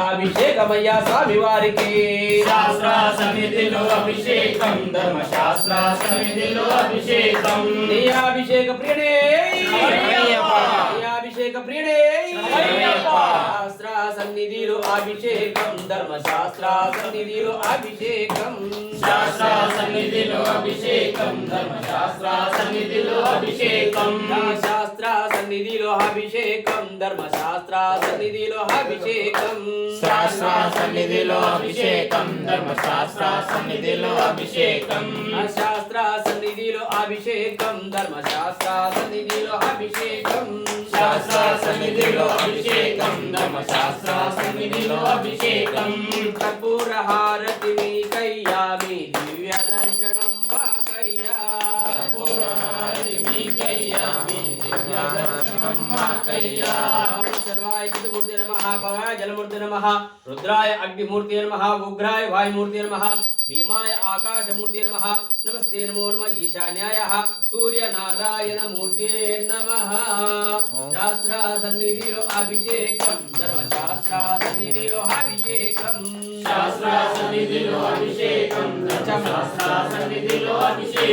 అభిషేకమయ్యా స్వామి వారికి శాస్త్ర సన్నిధిలో అభిషేకం ధర్మశాస్త్ర సన్నిధిలో అభిషేకం నీ అభిషేక ప్రియనే అభిషేక ప్రియనే శాస్త్ర సన్నిధిలో అభిషేకం ధర్మశాస్త్ర సన్నిధిలో అభిషేకం శాస్త్ర సన్నిధిలో అభిషేకం ధర్మశాస్త్ర సన్నిధిలో అభిషేకం శాస్త్ర సన్నిధిలో అభిషేకం ధర్మశాస్త్ర సన్నిధిలో అభిషేకం శాస్త్ర సన్నిధిలో అభిషేకం ధర్మశాస్త్ర సన్నిధిలో అభిషేకం శాస్త్ర సన్నిధిలో అభిషేకం ధర్మశాస్త్ర సన్నిధిలో అభిషేకం శాస్త్ర సన్నిధిలో అభిషేకం ధర్మశాస్త్ర సన్నిధిలో అభిషేకం కర్పూర హారతి మీకయ్యా మీ దివ్య దర్శనం మాకయ్యా కర్పూర హారతి మీకయ్యా మీ దివ్య దర్శనం మాకయ్యా సర్వాయ చిత్తమూర్తి నమః పవాయ జలమూర్తి నమః రుద్రాయ అగ్నిమూర్తి నమః ఉగ్రాయ వాయుమూర్తి నమః భీమాయ ఆకాశమూర్తి నమః నమస్తే నమో నమః ఈశాన్యాయ సూర్యనారాయణ మూర్తే నమః శాస్త్ర సన్నిధిలో అభిషేకం ధర్మశాస్త్ర సన్నిధిలో అభిషేకం శాస్త్ర సన్నిధిలో అభిషేకం ధర్మశాస్త్ర సన్నిధిలో అభిషేకం